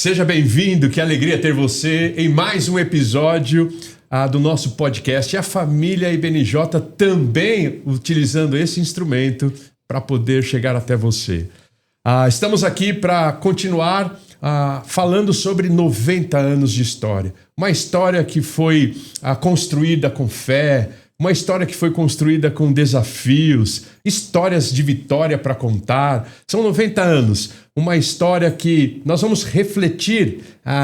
Seja bem-vindo, que alegria ter você em mais um episódio do nosso podcast. E a família IBNJ também utilizando esse instrumento para poder chegar até você. Estamos aqui para continuar falando sobre 90 anos de história. Uma história que foi construída com fé, uma história que foi construída com desafios, histórias de vitória para contar. São 90 anos, uma história que nós vamos refletir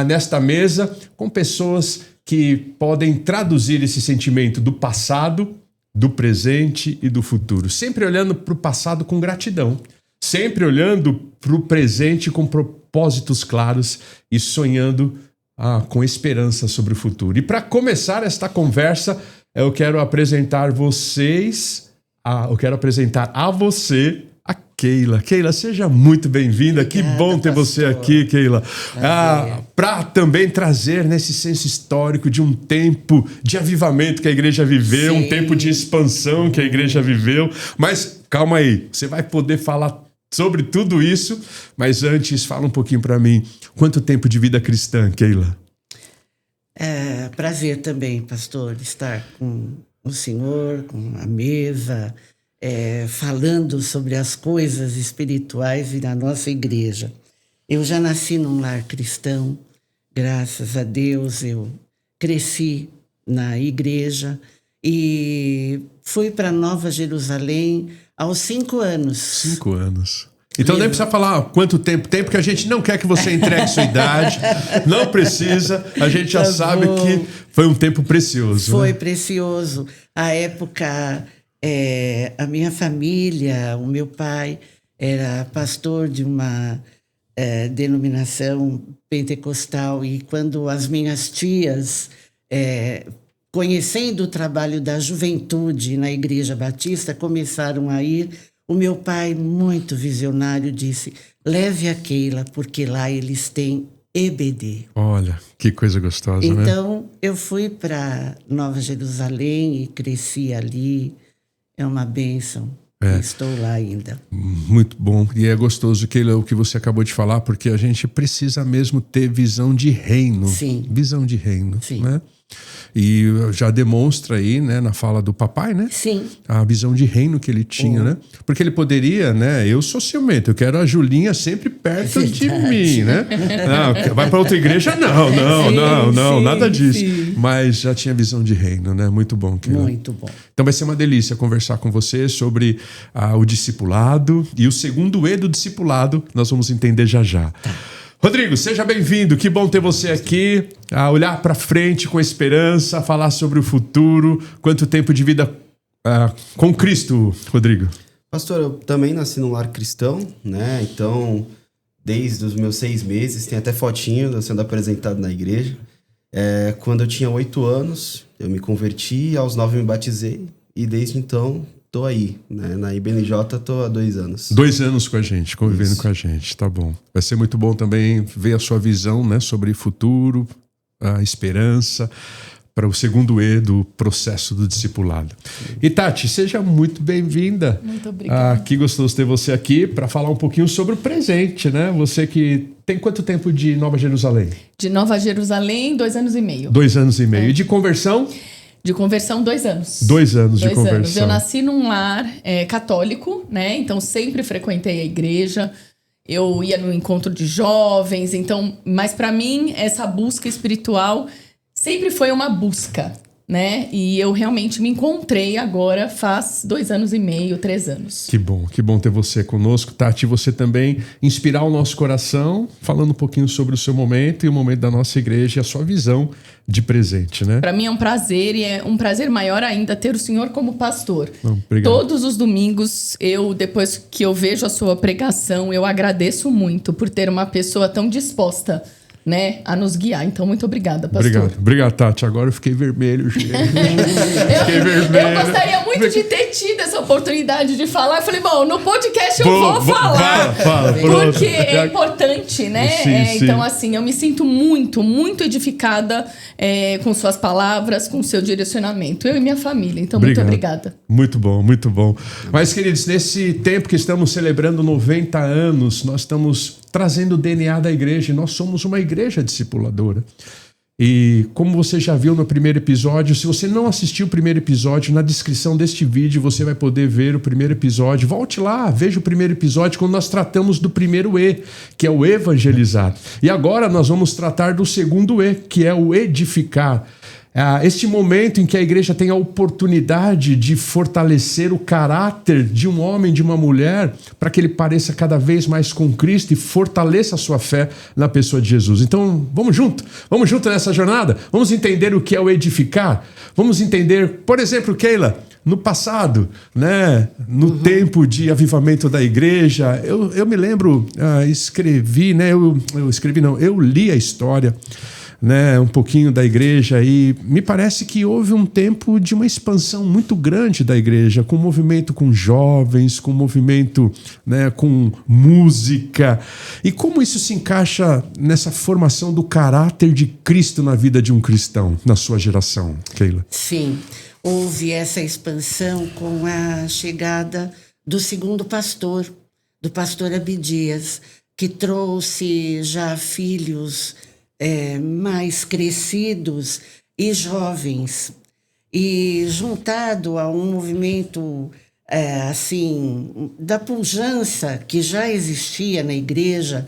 nesta mesa com pessoas que podem traduzir esse sentimento do passado, do presente e do futuro. Sempre olhando para o passado com gratidão, sempre olhando para o presente com propósitos claros e sonhando com esperança sobre o futuro. E para começar esta conversa, eu quero apresentar a você a Keila. Keila, seja muito bem-vinda. Obrigada, que bom ter você aqui, Keila. Para também trazer nesse senso histórico de um tempo de avivamento que a igreja viveu, um tempo de expansão que a igreja viveu. Mas calma aí, você vai poder falar sobre tudo isso, mas antes fala um pouquinho para mim. Quanto tempo de vida cristã, Keila? Prazer também, pastor, estar com o senhor, com a mesa, falando sobre as coisas espirituais e na nossa igreja. Eu já nasci num lar cristão, graças a Deus, eu cresci na igreja e fui para Nova Jerusalém aos 5 anos. 5 anos. Então nem precisa falar quanto tempo tem, porque a gente não quer que você entregue sua idade, não precisa, a gente já sabe que foi um tempo precioso. Foi precioso. A época, a minha família, o meu pai era pastor de uma denominação pentecostal e quando as minhas tias, conhecendo o trabalho da juventude na Igreja Batista, começaram a ir. O meu pai, muito visionário, disse, leve a Keila, porque lá eles têm EBD. Olha, que coisa gostosa, né? Então, eu fui para Nova Jerusalém e cresci ali. É uma bênção. Estou lá ainda. Muito bom. E é gostoso, Keila, o que você acabou de falar, porque a gente precisa mesmo ter visão de reino. Sim. Visão de reino, sim. Né? E já demonstra aí, né, na fala do papai, né? Sim. A visão de reino que ele tinha, né? Porque ele poderia, né? Eu sou ciumento, eu quero a Julinha sempre perto de mim, né? Não, vai para outra igreja? Não, nada disso. Sim. Mas já tinha visão de reino, né? Muito bom, Keila. Muito bom. Então vai ser uma delícia conversar com você sobre o discipulado e o segundo E do discipulado, nós vamos entender já já. Rodrigo, seja bem-vindo, que bom ter você aqui, a olhar para frente com esperança, falar sobre o futuro. Quanto tempo de vida com Cristo, Rodrigo? Pastor, eu também nasci num lar cristão, né? Então, desde os meus 6 meses, tem até fotinho eu sendo apresentado na igreja. Quando eu tinha 8 anos, eu me converti, aos 9 me batizei e desde então tô aí, né? Na IBNJ tô há 2 anos. 2 anos com a gente, convivendo com a gente, tá bom. Vai ser muito bom também ver a sua visão, né, sobre futuro, a esperança, para o segundo E do processo do discipulado. E Tati, seja muito bem-vinda. Muito obrigada. Que gostoso ter você aqui para falar um pouquinho sobre o presente, né? Você que tem quanto tempo de Nova Jerusalém? De Nova Jerusalém, 2 anos e meio. 2 anos e meio. E de conversão? De conversão, 2 anos. 2 anos de conversão. Eu nasci num lar católico, né? Então sempre frequentei a igreja. Eu ia no encontro de jovens. Então, mas para mim, essa busca espiritual sempre foi uma busca, né? E eu realmente me encontrei agora faz 2 anos e meio, 3 anos. Que bom ter você conosco, Tati. Você também inspirar o nosso coração, falando um pouquinho sobre o seu momento e o momento da nossa igreja e a sua visão de presente, né? Para mim é um prazer e é um prazer maior ainda ter o senhor como pastor. Obrigado. Todos os domingos, depois que eu vejo a sua pregação, eu agradeço muito por ter uma pessoa tão disposta, né, a nos guiar. Então, muito obrigada, pastor. Obrigado, Tati. Agora eu fiquei vermelho, gente. Fiquei vermelho. Eu gostaria muito muito de ter tido essa oportunidade de falar. Eu falei, bom, no podcast eu vou falar. Fala, porque é importante, né? Sim. Então, assim, eu me sinto muito, muito edificada com suas palavras, com seu direcionamento. Eu e minha família. Então, muito obrigada. Muito bom, muito bom. Mas, queridos, nesse tempo que estamos celebrando 90 anos, nós estamos trazendo o DNA da igreja. E nós somos uma igreja discipuladora. E como você já viu no primeiro episódio, se você não assistiu o primeiro episódio, na descrição deste vídeo você vai poder ver o primeiro episódio. Volte lá, veja o primeiro episódio quando nós tratamos do primeiro E, que é o evangelizar. E agora nós vamos tratar do segundo E, que é o edificar. Este momento em que a igreja tem a oportunidade de fortalecer o caráter de um homem, de uma mulher, para que ele pareça cada vez mais com Cristo e fortaleça a sua fé na pessoa de Jesus. Então, vamos junto nessa jornada? Vamos entender o que é o edificar? Vamos entender, por exemplo, Keila, no passado, né, no tempo de avivamento da igreja, eu me lembro, eu li a história, né, um pouquinho da igreja, e me parece que houve um tempo de uma expansão muito grande da igreja, com movimento com jovens, com movimento, né, com música. E como isso se encaixa nessa formação do caráter de Cristo na vida de um cristão, na sua geração, Keila? Sim, houve essa expansão com a chegada do segundo pastor, do pastor Abidias, que trouxe já filhos mais crescidos e jovens, e juntado a um movimento assim da pujança que já existia na igreja,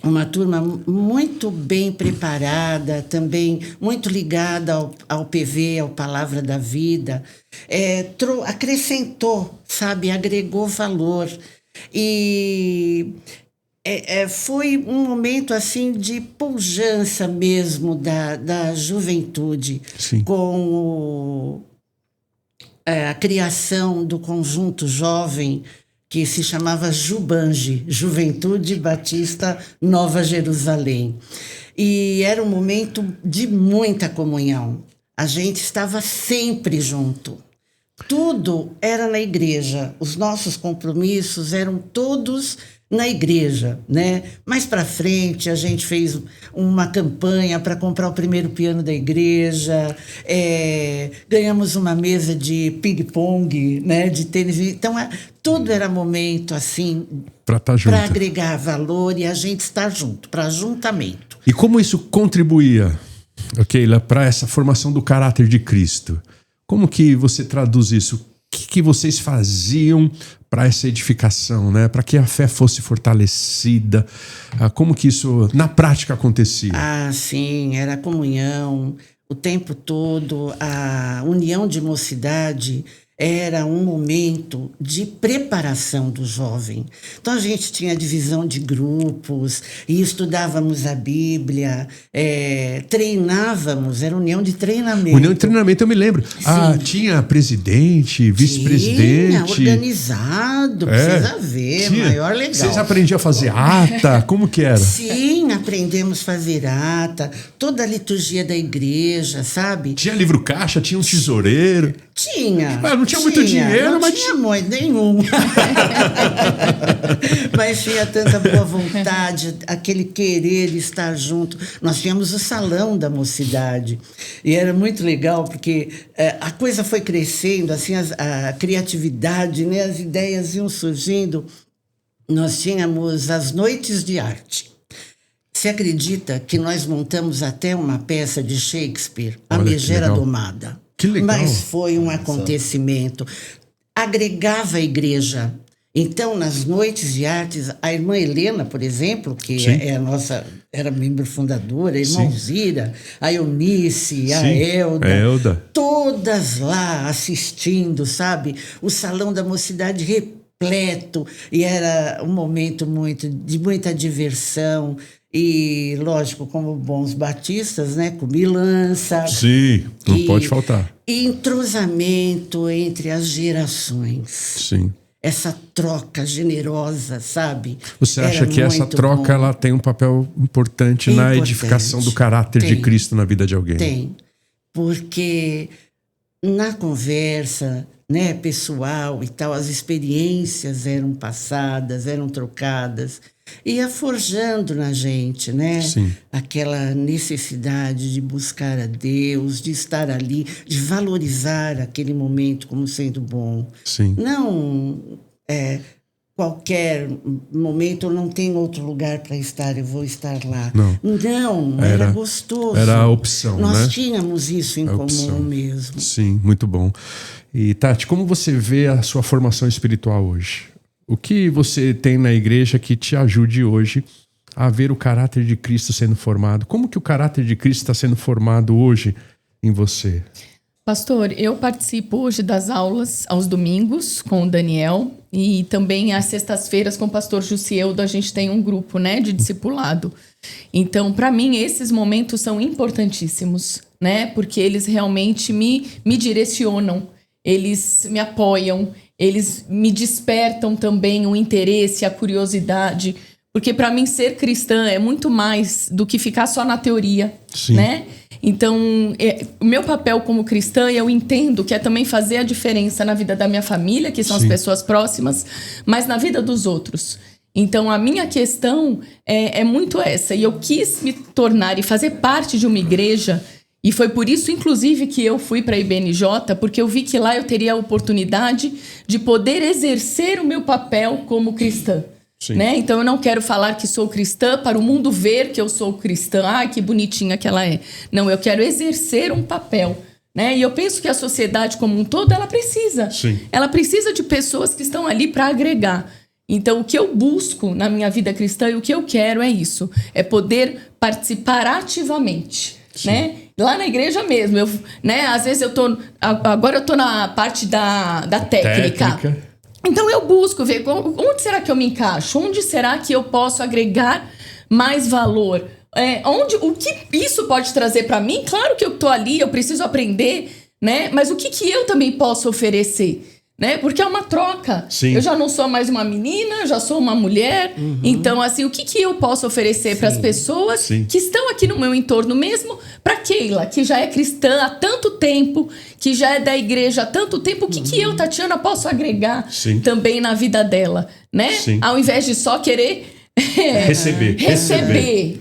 uma turma muito bem preparada, também muito ligada ao PV, ao Palavra da Vida, acrescentou, sabe, agregou valor. E foi um momento assim de pujança mesmo da juventude. Sim. Com a criação do conjunto jovem que se chamava Jubange, Juventude Batista Nova Jerusalém. E era um momento de muita comunhão. A gente estava sempre junto. Tudo era na igreja. Os nossos compromissos eram todos na igreja, né? Mais para frente a gente fez uma campanha para comprar o primeiro piano da igreja, ganhamos uma mesa de ping-pong, né? De tênis. Então tudo era momento assim para estar junto, para agregar valor e a gente estar junto, para ajuntamento. E como isso contribuía, Keila, para essa formação do caráter de Cristo? Como que você traduz isso? O que vocês faziam para essa edificação, né? Para que a fé fosse fortalecida? Como que isso na prática acontecia? Sim, era a comunhão o tempo todo. A união de mocidade era um momento de preparação do jovem. Então a gente tinha divisão de grupos e estudávamos a Bíblia, treinávamos, era união de treinamento. União de treinamento, eu me lembro. Tinha presidente, vice-presidente. Tinha, organizado, precisa ver, maior legal. Vocês aprendiam a fazer ata? Como que era? Sim, aprendemos a fazer ata, toda a liturgia da igreja, sabe? Tinha livro caixa, tinha um tesoureiro. Tinha. Não tinha muito dinheiro, mas tinha muito, nenhum. Mas tinha tanta boa vontade, aquele querer estar junto. Nós tínhamos o salão da mocidade. E era muito legal, porque a coisa foi crescendo, assim, a criatividade, né? As ideias iam surgindo. Nós tínhamos as noites de arte. Você acredita que nós montamos até uma peça de Shakespeare, A Megera Domada? Que legal. Mas foi um acontecimento. Agregava a igreja. Então, nas noites de artes, a irmã Helena, por exemplo, que era membro fundadora, a irmã Alzira, a Eunice, a Elda, todas lá assistindo, sabe? O Salão da Mocidade repleto, e era um momento de muita diversão. E, lógico, como bons batistas, né? Comilança. Sim, não pode faltar. E entrosamento entre as gerações. Sim. Essa troca generosa, sabe? Você acha que essa troca ela tem um papel importante na edificação do caráter de Cristo na vida de alguém? Tem. Porque na conversa, né, pessoal e tal, as experiências eram passadas, eram trocadas, ia forjando na gente, né? Sim. Aquela necessidade de buscar a Deus, de estar ali, de valorizar aquele momento como sendo bom. Sim. Não qualquer momento, eu não tenho outro lugar para estar, eu vou estar lá. Não, era gostoso. Era a opção, Nós né? tínhamos isso em comum mesmo. Sim, muito bom. E Tati, como você vê a sua formação espiritual hoje? O que você tem na igreja que te ajude hoje a ver o caráter de Cristo sendo formado? Como que o caráter de Cristo está sendo formado hoje em você? Pastor, eu participo hoje das aulas aos domingos com o Daniel e também às sextas-feiras com o pastor Jussieldo. A gente tem um grupo, né, de discipulado. Então, para mim, esses momentos são importantíssimos, né? Porque eles realmente me direcionam, eles me apoiam, eles me despertam também o interesse, a curiosidade. Porque para mim ser cristã é muito mais do que ficar só na teoria, Sim. né? Então, o meu papel como cristã, eu entendo que é também fazer a diferença na vida da minha família, que são Sim. as pessoas próximas, mas na vida dos outros. Então, a minha questão é muito essa. E eu quis me tornar e fazer parte de uma igreja, e foi por isso, inclusive, que eu fui para a IBNJ, porque eu vi que lá eu teria a oportunidade de poder exercer o meu papel como cristã. Né? Então eu não quero falar que sou cristã para o mundo ver que eu sou cristã. Ai, que bonitinha que ela é. Não, eu quero exercer um papel. Né? E eu penso que a sociedade como um todo, ela precisa. Sim. Ela precisa de pessoas que estão ali para agregar. Então o que eu busco na minha vida cristã e o que eu quero é isso. É poder participar ativamente. Né? Lá na igreja mesmo. Né? Às vezes agora eu tô na parte da técnica. Então eu busco ver onde será que eu me encaixo, onde será que eu posso agregar mais valor, o que isso pode trazer para mim. Claro que eu tô ali, eu preciso aprender, né? Mas o que eu também posso oferecer, né? Porque é uma troca. Sim. Eu já não sou mais uma menina, eu já sou uma mulher. Uhum. Então, assim, o que eu posso oferecer para as pessoas que estão aqui no meu entorno mesmo? Para Keila, que já é cristã há tanto tempo, que já é da igreja há tanto tempo, o que eu, Tatiana, posso agregar também na vida dela, né? Sim. Ao invés de só querer receber.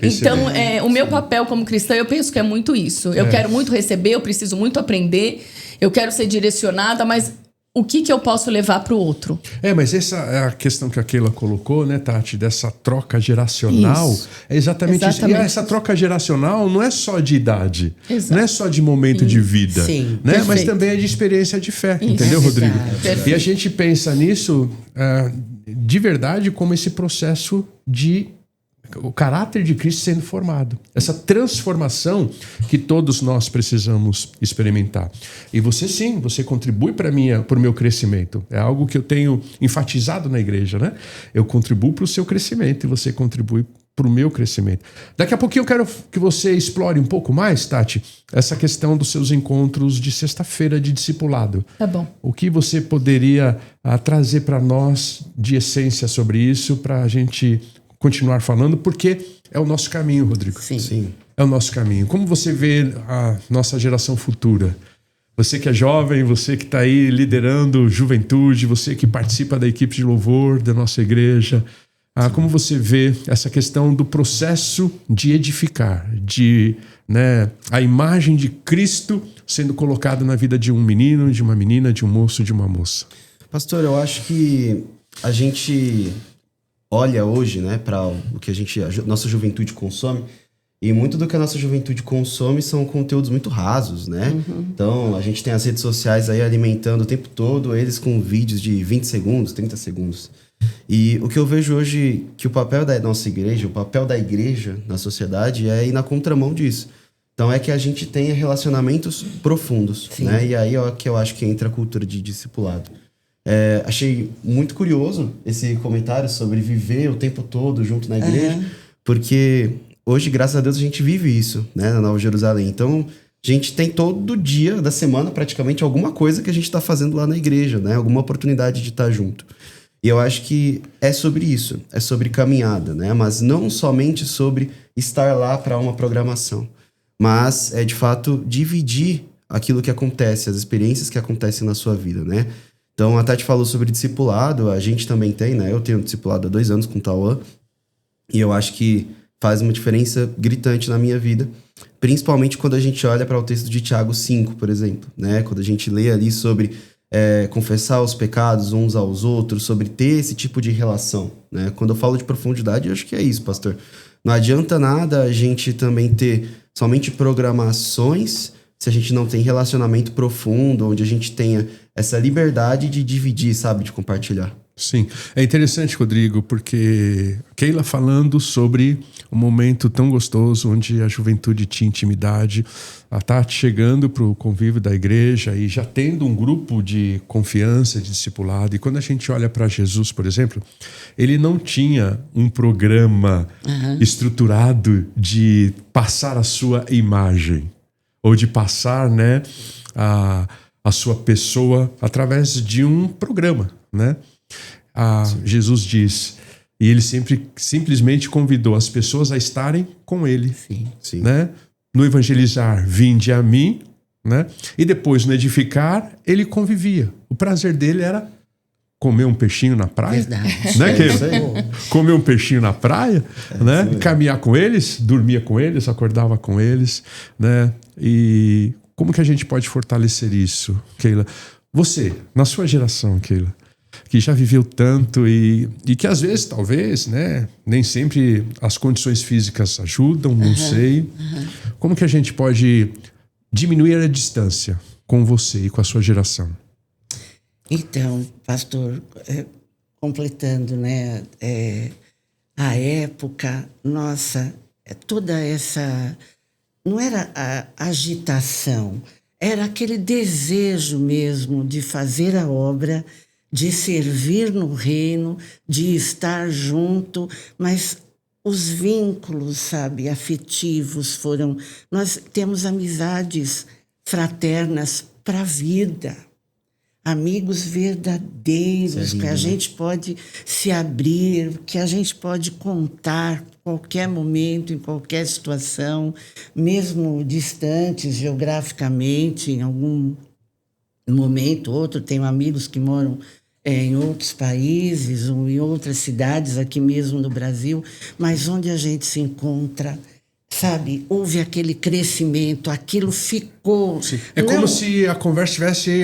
Então, o meu papel como cristã, eu penso que é muito isso. Eu quero muito receber, eu preciso muito aprender, eu quero ser direcionada, mas o que eu posso levar para o outro? Mas essa é a questão que a Keila colocou, né, Tati? Dessa troca geracional. Isso. É exatamente isso. E essa troca geracional não é só de idade. Exato. Não é só de momento de vida. Sim, né? Mas também é de experiência de fé. Isso. Entendeu, Rodrigo? Perfeito. E a gente pensa nisso de verdade como esse processo de o caráter de Cristo sendo formado. Essa transformação que todos nós precisamos experimentar. E você sim, você contribui para o meu crescimento. É algo que eu tenho enfatizado na igreja, né? Eu contribuo para o seu crescimento e você contribui para o meu crescimento. Daqui a pouquinho eu quero que você explore um pouco mais, Tati, essa questão dos seus encontros de sexta-feira de discipulado. Tá bom. O que você poderia trazer para nós de essência sobre isso, para a gente continuar falando, porque é o nosso caminho, Rodrigo. Sim. É o nosso caminho. Como você vê a nossa geração futura? Você que é jovem, você que está aí liderando juventude, você que participa da equipe de louvor da nossa igreja, como você vê essa questão do processo de edificar, a imagem de Cristo sendo colocada na vida de um menino, de uma menina, de um moço, de uma moça? Pastor, eu acho que a gente olha hoje, né, para o que nossa juventude consome, e muito do que a nossa juventude consome são conteúdos muito rasos, né? Uhum. Então, a gente tem as redes sociais aí alimentando o tempo todo, eles com vídeos de 20 segundos, 30 segundos. E o que eu vejo hoje, que o papel da nossa igreja, o papel da igreja na sociedade é ir na contramão disso. Então, é que a gente tenha relacionamentos profundos, né? E aí é que eu acho que entra a cultura de discipulado. Achei muito curioso esse comentário sobre viver o tempo todo junto na igreja, porque hoje, graças a Deus, a gente vive isso, né, na Nova Jerusalém. Então, a gente tem todo dia da semana, praticamente, alguma coisa que a gente está fazendo lá na igreja, né, alguma oportunidade de estar junto. E eu acho que é sobre isso, é sobre caminhada, né, mas não somente sobre estar lá para uma programação, mas é, de fato, dividir aquilo que acontece, as experiências que acontecem na sua vida, né? Então, a Tati falou sobre discipulado, a gente também tem, né? Eu tenho discipulado há 2 anos com o Tauan, e eu acho que faz uma diferença gritante na minha vida, principalmente quando a gente olha para o texto de Tiago 5, por exemplo, né? Quando a gente lê ali sobre confessar os pecados uns aos outros, sobre ter esse tipo de relação, né? Quando eu falo de profundidade, eu acho que é isso, pastor. Não adianta nada a gente também ter somente programações se a gente não tem relacionamento profundo, onde a gente tenha essa liberdade de dividir, sabe? De compartilhar. Sim, é interessante, Rodrigo, porque Keila falando sobre um momento tão gostoso onde a juventude tinha intimidade, a Tati chegando para o convívio da igreja e já tendo um grupo de confiança, de discipulado. E quando a gente olha para Jesus, por exemplo, ele não tinha um programa estruturado de passar a sua imagem ou de passar, né, a sua pessoa através de um programa, né? Jesus diz, e ele simplesmente convidou as pessoas a estarem com ele. Sim. Né? No evangelizar, vinde a mim, né? E depois no edificar, ele convivia. O prazer dele era comer um peixinho na praia. Verdade. Né, comer um peixinho na praia, né? Caminhar com eles, dormia com eles, acordava com eles, né? E como que a gente pode fortalecer isso, Keila? Você, na sua geração, Keila, que já viveu tanto e que às vezes, talvez, né, nem sempre as condições físicas ajudam, não sei. Como que a gente pode diminuir a distância com você e com a sua geração? Então, pastor, completando, né, a época, nossa, toda essa... Não era a agitação, era aquele desejo mesmo de fazer a obra, de servir no reino, de estar junto, mas os vínculos, sabe, afetivos foram... Nós temos amizades fraternas para a vida, amigos verdadeiros, que a gente pode se abrir, que a gente pode contar a qualquer momento, em qualquer situação, mesmo distantes geograficamente, em algum momento ou outro. Tenho amigos que moram em outros países ou em outras cidades aqui mesmo no Brasil, mas onde a gente se encontra, sabe, houve aquele crescimento, aquilo ficou... Sim. É como se a conversa tivesse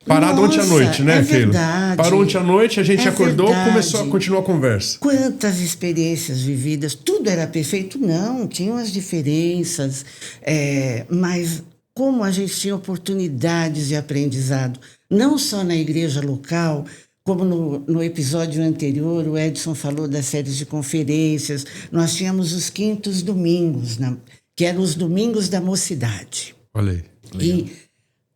parado ontem à noite, né, Keila? Verdade. Parou ontem à noite, a gente acordou, começou a continuar a conversa. Quantas experiências vividas, tudo era perfeito? Não, tinham as diferenças, mas como a gente tinha oportunidades de aprendizado, não só na igreja local, como no episódio anterior, o Edson falou das séries de conferências, nós tínhamos os quintos domingos, que eram os domingos da mocidade. Olha aí. E,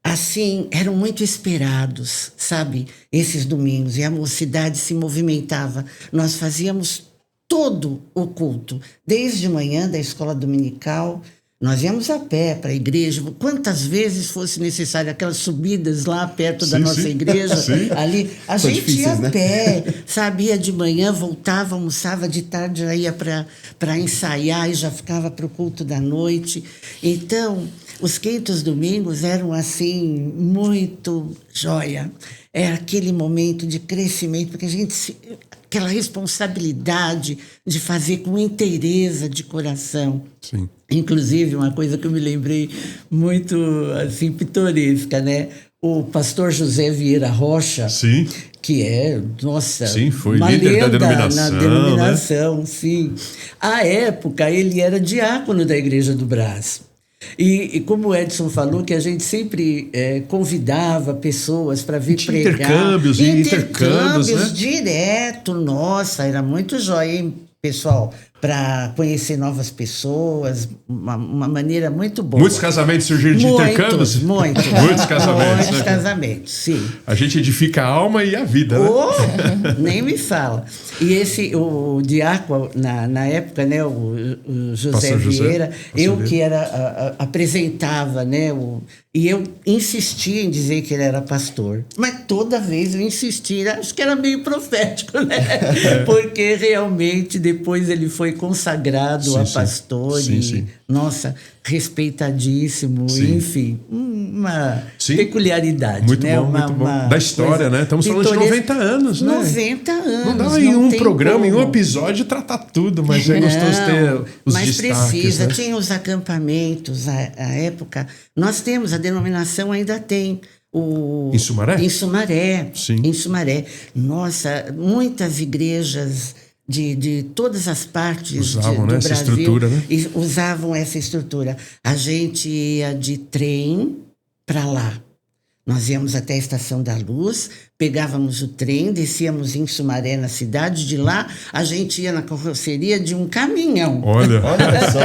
assim, eram muito esperados, sabe, esses domingos, e a mocidade se movimentava. Nós fazíamos todo o culto, desde manhã da escola dominical. Nós íamos a pé para a igreja, quantas vezes fosse necessário, aquelas subidas lá perto da nossa igreja, ali, a gente ia a pé, sabe, ia de manhã, voltava, almoçava, de tarde já ia para ensaiar e já ficava para o culto da noite. Então, os quintos domingos eram assim, muito joia. Era aquele momento de crescimento, porque a gente... aquela responsabilidade de fazer com inteireza de coração. Sim. Inclusive, uma coisa que eu me lembrei muito, assim, pitoresca, né? O pastor José Vieira Rocha, sim, que é, nossa, sim, foi uma líder lenda da denominação, na denominação, né? Sim. À época, ele era diácono da Igreja do Brás. E como o Edson falou, que a gente sempre convidava pessoas para vir pregar. Intercâmbios, né? Direto, nossa, era muito jóia, hein, pessoal? Para conhecer novas pessoas, uma maneira muito boa. Muitos casamentos surgiram de intercâmbios? Muitos. Muitos casamentos. Muitos casamentos, sim. A gente edifica a alma e a vida, né? Nem me fala. E o diácono, na época, né, o José Vieira, que apresentava, né, e eu insistia em dizer que ele era pastor. Mas toda vez eu insistia, acho que era meio profético, né? Porque realmente depois ele foi consagrado a pastor e, nossa, respeitadíssimo, enfim, uma peculiaridade. Muito né? bom, muito bom. Da história, né? Estamos falando de 90 anos, né? 90 anos. Não dá em um programa, em um episódio, tratar tudo, mas é gostoso ter os destaques. Mas precisa, né? Tinha os acampamentos, a época. Nós temos, a denominação ainda tem. Em Sumaré? Em Sumaré. Sim. Em Sumaré. Nossa, muitas igrejas de todas as partes usavam, do essa Brasil estrutura, né? usavam essa estrutura. A gente ia de trem para lá. Nós íamos até a Estação da Luz, pegávamos o trem, descíamos em Sumaré, na cidade. De lá, a gente ia na carroceria de um caminhão. Olha só.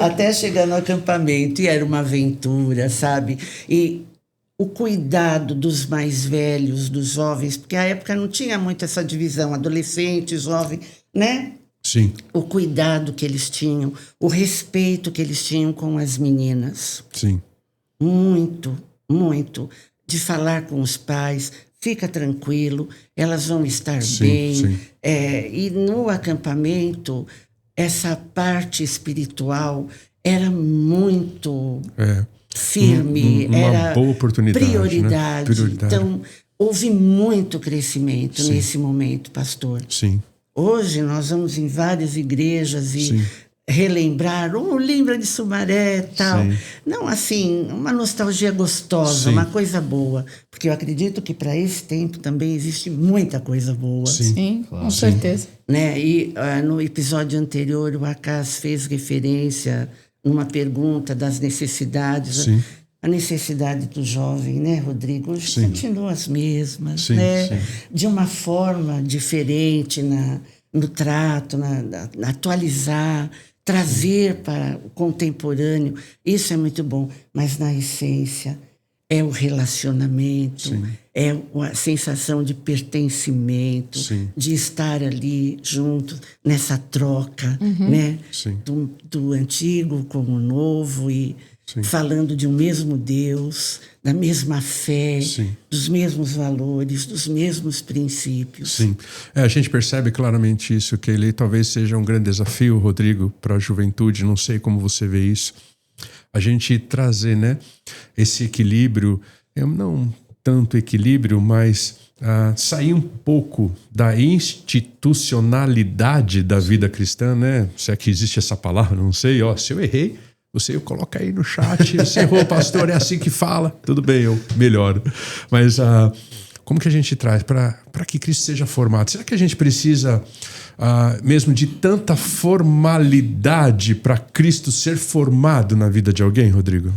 Até chegar no acampamento. E era uma aventura, sabe? E o cuidado dos mais velhos, dos jovens, porque à época não tinha muito essa divisão, adolescente, jovem, né? Sim. O cuidado que eles tinham, o respeito que eles tinham com as meninas. Sim. Muito, muito. De falar com os pais, fica tranquilo, elas vão estar bem. Sim. E no acampamento, essa parte espiritual era muito... firme, uma boa oportunidade, prioridade. Né? Prioridade. Então, houve muito crescimento nesse momento, pastor. Sim. Hoje nós vamos em várias igrejas e relembrar, lembra de Sumaré e tal. Sim. Não, assim, uma nostalgia gostosa, uma coisa boa. Porque eu acredito que para esse tempo também existe muita coisa boa. Sim, claro. Com certeza. Né? E no episódio anterior, o Acas fez referência numa pergunta das necessidades. Sim. A necessidade do jovem, né, Rodrigo? Hoje continuam as mesmas, né? Sim. De uma forma diferente no trato, na atualizar, trazer para o contemporâneo. Isso é muito bom, mas na essência é o relacionamento, é a sensação de pertencimento, de estar ali junto nessa troca, né? Do antigo com o novo e falando de um mesmo Deus, da mesma fé, dos mesmos valores, dos mesmos princípios. Sim. A gente percebe claramente isso, que ele talvez seja um grande desafio, Rodrigo, para a juventude, não sei como você vê isso. A gente trazer, né, esse equilíbrio, não tanto equilíbrio, mas sair um pouco da institucionalidade da vida cristã, né? Se é que existe essa palavra, não sei. Se eu errei, você coloca aí no chat. Você errou, pastor, é assim que fala. Tudo bem, eu melhoro. Mas como que a gente traz para que Cristo seja formado? Será que a gente precisa mesmo de tanta formalidade para Cristo ser formado na vida de alguém, Rodrigo?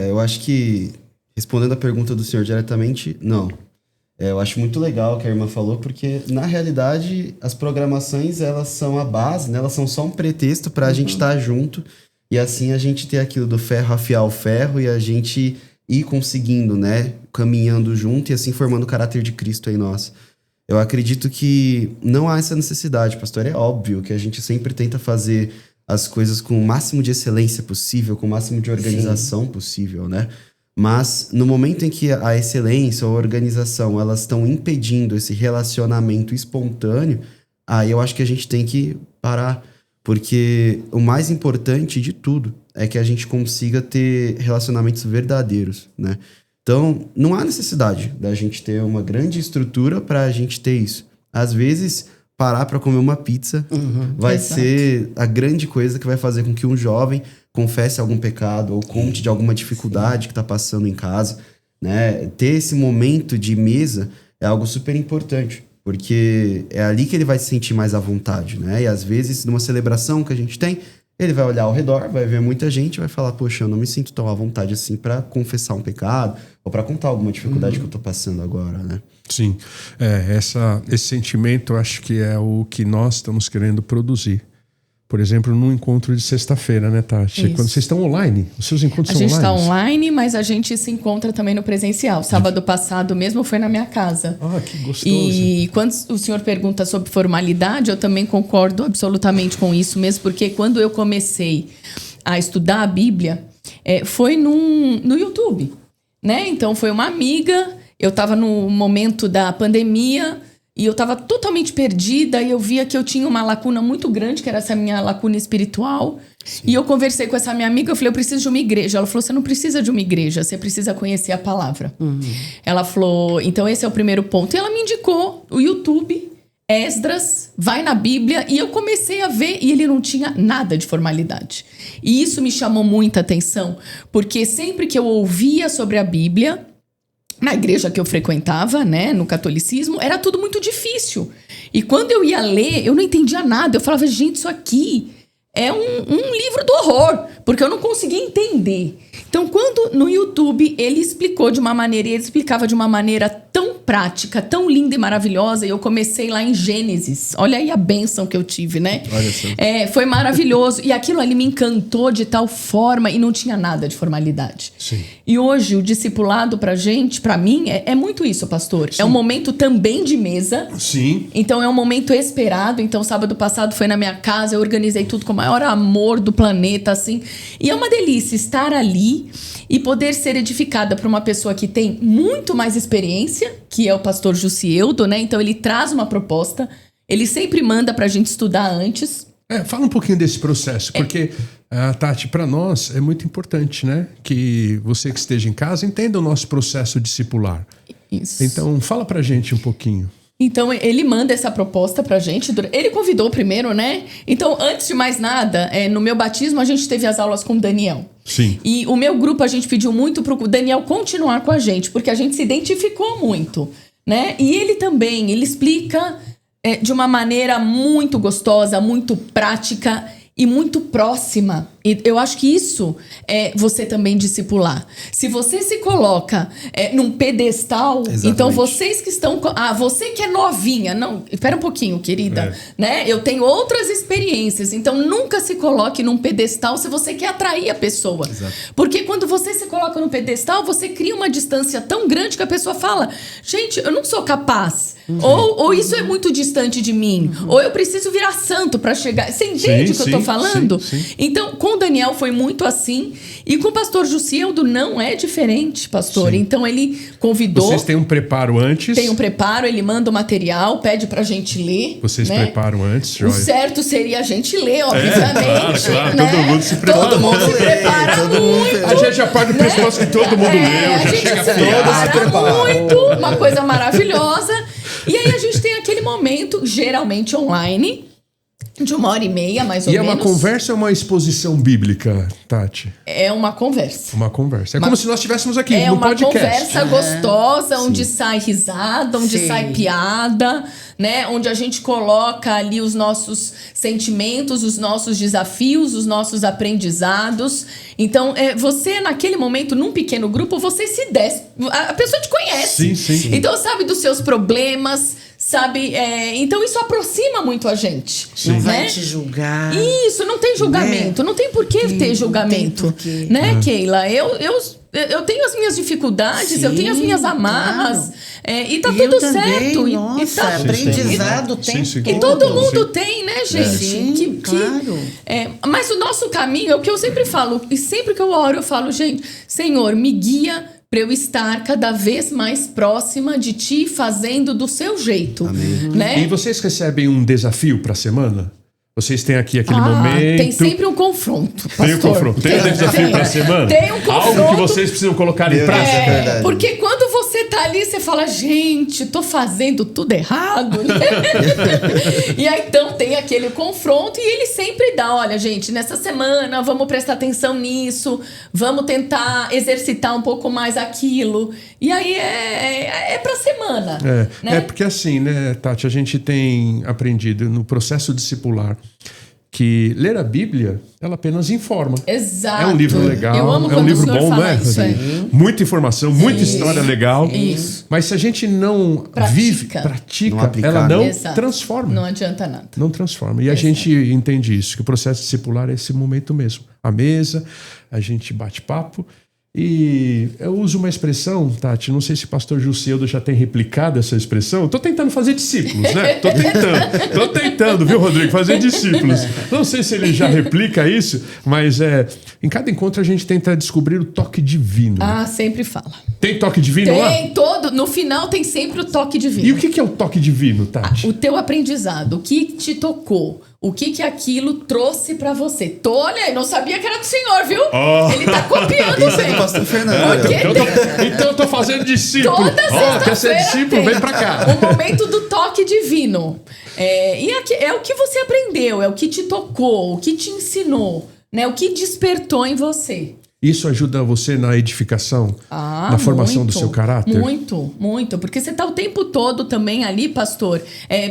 Eu acho que, respondendo a pergunta do senhor diretamente, não. Eu acho muito legal o que a irmã falou, porque, na realidade, as programações, elas são a base, né? Elas são só um pretexto para a gente estar junto, e assim a gente ter aquilo do ferro afiar o ferro e a gente ir conseguindo, né? Caminhando junto e assim formando o caráter de Cristo em nós. Eu acredito que não há essa necessidade, pastor. É óbvio que a gente sempre tenta fazer as coisas com o máximo de excelência possível, com o máximo de organização possível, né? Mas no momento em que a excelência ou a organização, elas estão impedindo esse relacionamento espontâneo, aí eu acho que a gente tem que parar. Porque o mais importante de tudo é que a gente consiga ter relacionamentos verdadeiros, né? Então, não há necessidade da gente ter uma grande estrutura para a gente ter isso. Às vezes, parar para comer uma pizza vai ser a grande coisa que vai fazer com que um jovem confesse algum pecado ou conte de alguma dificuldade que está passando em casa, né? Ter esse momento de mesa é algo super importante, porque é ali que ele vai se sentir mais à vontade, né? E às vezes, numa celebração que a gente tem, ele vai olhar ao redor, vai ver muita gente, vai falar, poxa, eu não me sinto tão à vontade assim para confessar um pecado ou para contar alguma dificuldade que eu tô passando agora, né? Sim, esse sentimento eu acho que é o que nós estamos querendo produzir. Por exemplo, num encontro de sexta-feira, né, Tati? Isso. Quando vocês estão online, os seus encontros são online? A gente está online, mas a gente se encontra também no presencial. Sábado passado mesmo foi na minha casa. Ah, que gostoso. E quando o senhor pergunta sobre formalidade, eu também concordo absolutamente com isso mesmo, porque quando eu comecei a estudar a Bíblia, foi no YouTube, né? Então, foi uma amiga, eu estava no momento da pandemia, E eu estava totalmente perdida e eu via que eu tinha uma lacuna muito grande, que era essa minha lacuna espiritual. Sim. E eu conversei com essa minha amiga, eu falei, eu preciso de uma igreja. Ela falou, você não precisa de uma igreja, você precisa conhecer a palavra. Ela falou, então esse é o primeiro ponto. E ela me indicou o YouTube, Esdras, vai na Bíblia. E eu comecei a ver e ele não tinha nada de formalidade. E isso me chamou muita atenção, porque sempre que eu ouvia sobre a Bíblia, na igreja que eu frequentava, né, no catolicismo, era tudo muito difícil. E quando eu ia ler, eu não entendia nada. Eu falava, gente, isso aqui é um livro do horror, porque eu não conseguia entender. Então, quando no YouTube ele explicou de uma maneira, e ele explicava de uma maneira tão prática, tão linda e maravilhosa, e eu comecei lá em Gênesis. Olha aí a bênção que eu tive, né? Olha só. Foi maravilhoso. E aquilo ali me encantou de tal forma e não tinha nada de formalidade. Sim. E hoje o discipulado pra gente, pra mim, é muito isso, pastor. Sim. É um momento também de mesa. Sim. Então é um momento esperado. Então sábado passado foi na minha casa, eu organizei tudo com o maior amor do planeta, assim. E é uma delícia estar ali e poder ser edificada por uma pessoa que tem muito mais experiência, que é o pastor Jussieldo, né? Então ele traz uma proposta, ele sempre manda pra gente estudar antes. Fala um pouquinho desse processo, porque, Tati, para nós é muito importante, né? Que você que esteja em casa entenda o nosso processo discipular. Isso. Então, fala pra gente um pouquinho. Então, ele manda essa proposta pra gente. Ele convidou primeiro, né? Então, antes de mais nada, no meu batismo, a gente teve as aulas com o Daniel. Sim. E o meu grupo, a gente pediu muito pro Daniel continuar com a gente, porque a gente se identificou muito, né? E ele também, ele explica de uma maneira muito gostosa, muito prática e muito próxima. E eu acho que isso é você também discipular. Se você se coloca num pedestal, exatamente. Então vocês que estão... você que é novinha. Não, espera um pouquinho, querida. Né? Eu tenho outras experiências. Então nunca se coloque num pedestal se você quer atrair a pessoa. Exato. Porque quando você se coloca num pedestal, você cria uma distância tão grande que a pessoa fala, gente, eu não sou capaz. Ou isso é muito distante de mim. Ou eu preciso virar santo para chegar. Você entende o que eu tô falando? Sim. Então, com o Daniel foi muito assim. E com o pastor Jussieldo não é diferente, pastor. Sim. Então, ele convidou... Vocês têm um preparo antes? Tem um preparo, ele manda o material, pede pra gente ler. Vocês preparam antes, Joia? O certo seria a gente ler, obviamente. Claro. Né? Todo mundo se prepara. Todo mundo se prepara muito. A gente já parte do pressuposto que todo mundo leu, já chega afiado. Muito, uma coisa maravilhosa. E aí a gente tem aquele momento, geralmente online, de 1h30, mais ou menos. E é uma conversa ou uma exposição bíblica, Tati? É uma conversa. Uma conversa. É como se nós estivéssemos aqui no podcast. É uma conversa gostosa, onde sai risada, onde sai piada, né? Onde a gente coloca ali os nossos sentimentos, os nossos desafios, os nossos aprendizados. Então, você naquele momento, num pequeno grupo, você se desce. A pessoa te conhece. Sim. Então, sabe dos seus problemas, sabe? Então, isso aproxima muito a gente. Não vai te julgar. Isso, não tem julgamento. Não tem por que ter julgamento. Né, Keila? Eu tenho as minhas dificuldades, eu tenho as minhas amarras. E tá tudo certo. Nossa, aprendizado tem. E todo mundo tem, né, gente? Sim, claro. Mas o nosso caminho é o que eu sempre falo. E sempre que eu oro, eu falo, gente, Senhor, me guia para eu estar cada vez mais próxima de Ti, fazendo do seu jeito. Amém. Né? E vocês recebem um desafio para a semana? Vocês têm aqui aquele momento... Tem sempre um confronto, pastor. Tem um confronto. Tem um desafio para a semana? Tem um confronto. Algo que vocês precisam colocar em prática. Porque quando você tá ali, você fala, gente, tô fazendo tudo errado. Né? E aí, então, tem aquele confronto e ele sempre dá, olha, gente, nessa semana vamos prestar atenção nisso, vamos tentar exercitar um pouco mais aquilo. E aí, é pra semana. Né? Porque assim, né, Tati, a gente tem aprendido no processo discipular que ler a Bíblia, ela apenas informa. Exato. É um livro legal, eu amo é um livro bom, não é? Isso, muita informação, muita história legal. Isso. Mas se a gente não pratica, aplicar, ela não Exato. transforma. Não adianta nada. Não transforma. E a gente entende isso, que o processo discipular é esse momento mesmo. A mesa, a gente bate papo E eu uso uma expressão, Tati, não sei se o pastor Jusceldo já tem replicado essa expressão. Eu tô tentando fazer discípulos, né? Tô tentando, viu, Rodrigo? Fazer discípulos. Não sei se ele já replica isso, mas em cada encontro a gente tenta descobrir o toque divino. Ah, sempre fala. Tem toque divino lá? Tem no final tem sempre o toque divino. E o que é o toque divino, Tati? O teu aprendizado, o que te tocou, o que aquilo trouxe pra você. Olha, não sabia que era do Senhor, viu? Ele tá copiando Isso é bem. do pastor Fernando. Então eu tô fazendo discípulo. Toda sexta-feira quer ser discípulo? tem Vem pra cá. o momento do toque divino. É o que você aprendeu, é o que te tocou, o que te ensinou, né? O que despertou em você. Isso ajuda você na edificação, na formação do seu caráter? Muito, muito. Porque você está o tempo todo também ali, pastor,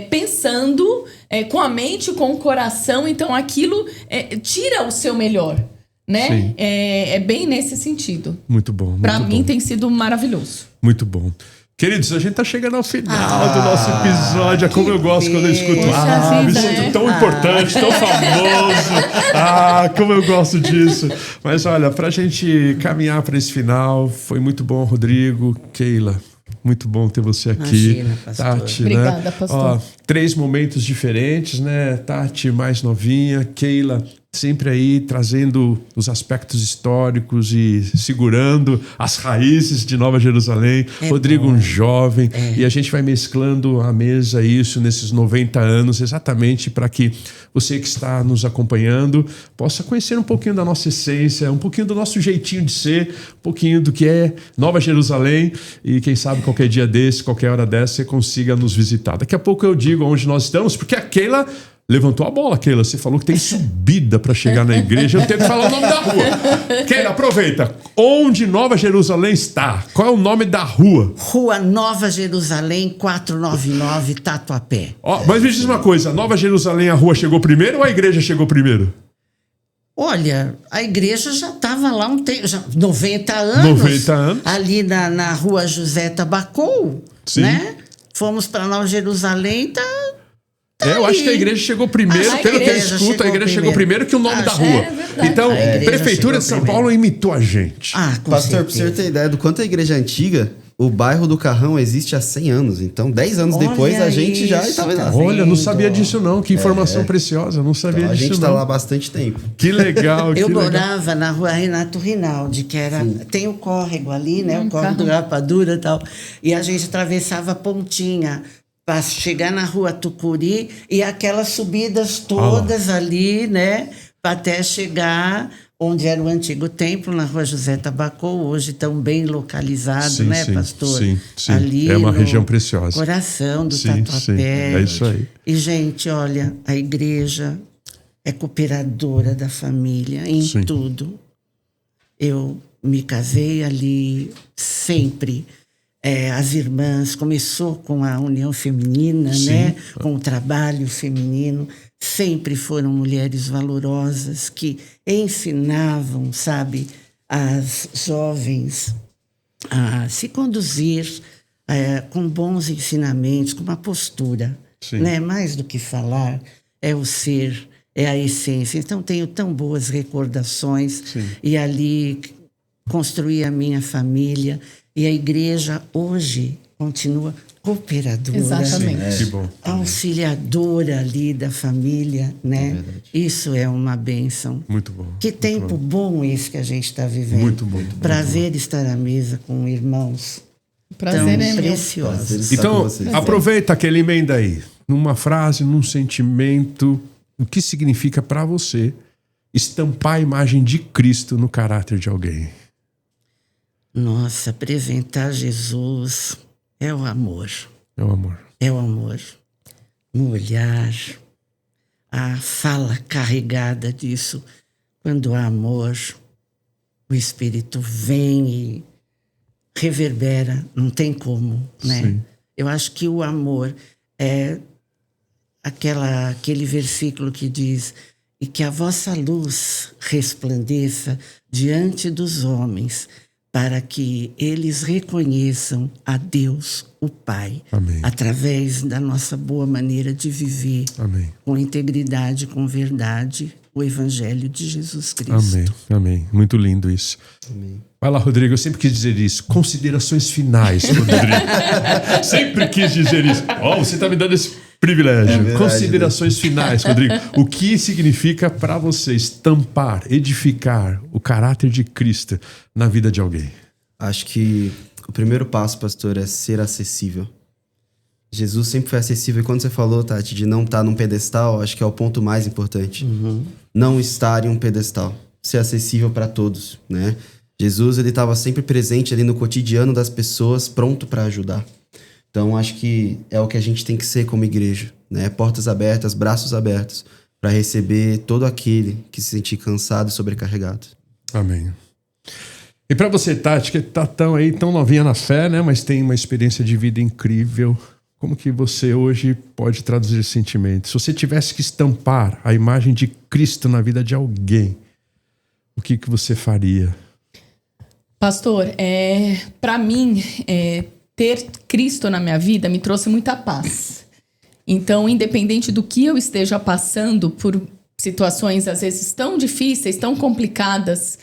pensando com a mente, com o coração. Então, aquilo tira o seu melhor, né? Sim. É bem nesse sentido. Muito bom. Para mim tem sido maravilhoso. Muito bom. Queridos, a gente tá chegando ao final do nosso episódio. Como eu gosto quando eu escuto. Me sinto tão importante, tão famoso. Como eu gosto disso. Mas olha, pra gente caminhar para esse final, foi muito bom, Rodrigo, Keila. Muito bom ter você aqui. Imagina, pastor. Tati, Obrigada, né? pastor. 3 momentos diferentes, né? Tati mais novinha, Keila sempre aí trazendo os aspectos históricos e segurando as raízes de Nova Jerusalém. Rodrigo, um jovem. E a gente vai mesclando à mesa isso nesses 90 anos, exatamente para que você que está nos acompanhando possa conhecer um pouquinho da nossa essência, um pouquinho do nosso jeitinho de ser, um pouquinho do que é Nova Jerusalém. E quem sabe qualquer dia desse, qualquer hora dessa, você consiga nos visitar. Daqui a pouco eu digo onde nós estamos, porque a Keila levantou a bola, Keila. Você falou que tem subida para chegar na igreja. Eu tenho que falar o nome da rua. Keila, aproveita. Onde Nova Jerusalém está? Qual é o nome da rua? Rua Nova Jerusalém, 499, Tatuapé. Mas me diz uma coisa. Nova Jerusalém, a rua chegou primeiro ou a igreja chegou primeiro? Olha, a igreja já estava lá 90 anos. 90 anos. Ali na rua José Tabacou, Sim. né? Fomos para Nova Jerusalém, Eu acho que a igreja chegou primeiro, pelo que eu escuto, a igreja chegou primeiro que o nome da rua. É verdade. Então, A a igreja Prefeitura de São chegou Paulo imitou a gente. com Pastor, pra certeza. você ter ideia do quanto a igreja é antiga, o bairro do Carrão existe há 100 anos. Então, 10 anos Olha depois, a gente já isso, estava lá. tá Olha, não sabia vendo? disso não. Que informação preciosa, não sabia Então, a disso gente não. tá lá há bastante tempo. Que legal, que Eu legal. morava na rua Renato Rinaldi, que era. Tem o córrego ali, né? O córrego do Rapadura e tal. E a gente atravessava a pontinha para chegar na rua Tucuri e aquelas subidas todas ali, né? Para até chegar onde era o antigo templo, na rua José Tabacou, hoje tão bem localizado, Sim, né, sim, pastor? sim, sim. Ali É uma no região preciosa. Coração do Sim, Tatuapé. sim. É isso aí. E, gente, olha, a igreja é cooperadora da família em Sim. tudo. Eu me casei ali sempre. As irmãs, começou com a união feminina, Sim. né? Com o trabalho feminino. Sempre foram mulheres valorosas que ensinavam, sabe, as jovens a se conduzir com bons ensinamentos, com uma postura. Sim. Né? Mais do que falar, é o ser, é a essência. Então, tenho tão boas recordações. Sim. E ali construí a minha família. E a igreja hoje continua cooperadora. Exatamente. Que bom. Auxiliadora ali da família, né? Isso é uma bênção. Muito bom. Que tempo bom esse que a gente está vivendo. Muito bom. Prazer estar à mesa com irmãos Prazer tão é meu. preciosos. Então, Estar com vocês. aproveita aquele emenda aí. Numa frase, num sentimento, o que significa para você estampar a imagem de Cristo no caráter de alguém? Nossa, apresentar Jesus é o amor. É o amor. É o amor. No olhar, a fala carregada disso. Quando há amor, o Espírito vem e reverbera, não tem como, né? Sim. Eu acho que o amor é aquele versículo que diz: e que a vossa luz resplandeça diante dos homens, para que eles reconheçam a Deus, o Pai, Amém. através da nossa boa maneira de viver, Amém. com integridade, com verdade, o Evangelho de Jesus Cristo. Amém. Amém. Muito lindo isso. Amém. Vai lá, Rodrigo. Eu sempre quis dizer isso. Considerações finais, Rodrigo. Sempre quis dizer isso. Você está me dando esse privilégio. É verdade, considerações finais, Rodrigo. O que significa para você estampar, edificar o caráter de Cristo na vida de alguém? Acho que o primeiro passo, pastor, é ser acessível. Jesus sempre foi acessível. E quando você falou, Tati, de não estar num pedestal, acho que é o ponto mais importante. Não estar em um pedestal. Ser acessível para todos, né? Jesus, ele estava sempre presente ali no cotidiano das pessoas, pronto para ajudar. Então, acho que é o que a gente tem que ser como igreja, né? Portas abertas, braços abertos, para receber todo aquele que se sentir cansado e sobrecarregado. Amém. E para você, Tati, que tá tão novinha na fé, né? Mas tem uma experiência de vida incrível. Como que você hoje pode traduzir esse sentimento? Se você tivesse que estampar a imagem de Cristo na vida de alguém, o que você faria? Pastor, para mim, ter Cristo na minha vida me trouxe muita paz. Então, independente do que eu esteja passando por situações, às vezes, tão difíceis, tão complicadas,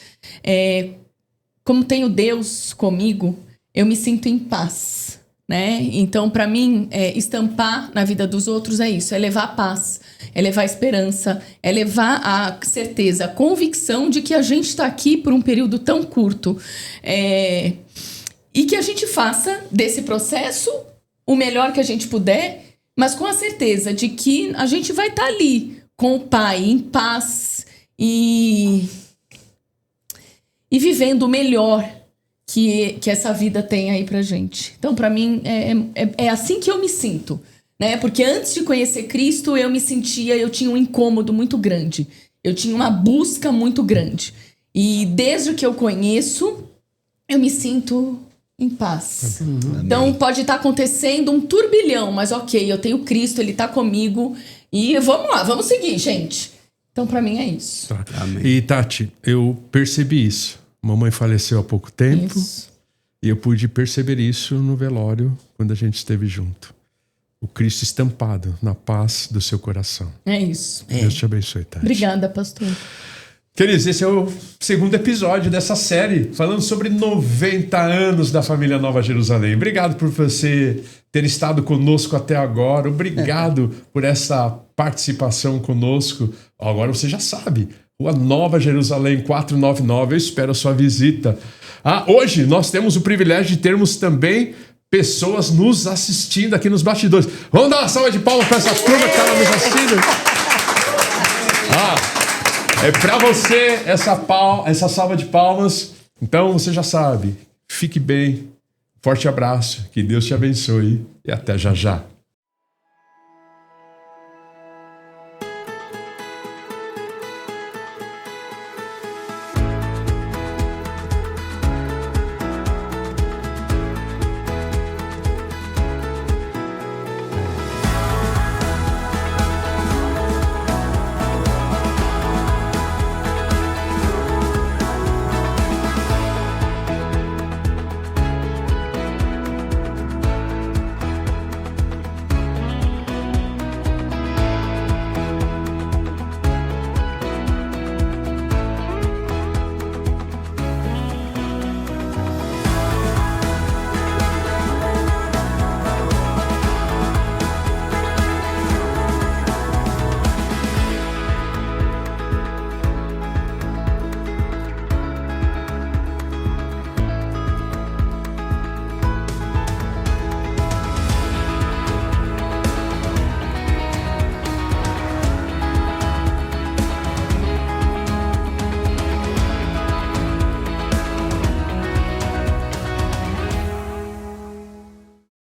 como tenho Deus comigo, eu me sinto em paz, né? Então, para mim, estampar na vida dos outros é isso, é levar paz, é levar esperança, é levar a certeza, a convicção de que a gente está aqui por um período tão curto. E que a gente faça desse processo o melhor que a gente puder, mas com a certeza de que a gente vai estar ali com o Pai, em paz e vivendo o melhor que essa vida tem aí pra gente. Então, pra mim, é assim que eu me sinto, né? Porque antes de conhecer Cristo, eu tinha um incômodo muito grande. Eu tinha uma busca muito grande. E desde que eu conheço, eu me sinto em paz. Então pode estar acontecendo um turbilhão, mas ok, eu tenho Cristo, Ele está comigo e vamos lá, vamos seguir, gente. Então pra mim é isso. Tá. E Tati, eu percebi isso. Mamãe faleceu há pouco tempo e eu pude perceber isso no velório quando a gente esteve junto. O Cristo estampado na paz do seu coração. É isso. Deus te abençoe, Tati. Obrigada, pastor. Queridos, esse é o segundo episódio dessa série, falando sobre 90 anos da família Nova Jerusalém. Obrigado por você ter estado conosco até agora. Obrigado por essa participação conosco. Agora você já sabe, Rua Nova Jerusalém 499. Eu espero a sua visita. Hoje nós temos o privilégio de termos também pessoas nos assistindo aqui nos bastidores. Vamos dar uma salva de palmas para essa turma que está nos assistindo. É pra você essa salva de palmas. Então você já sabe. Fique bem. Forte abraço. Que Deus te abençoe. E até já já.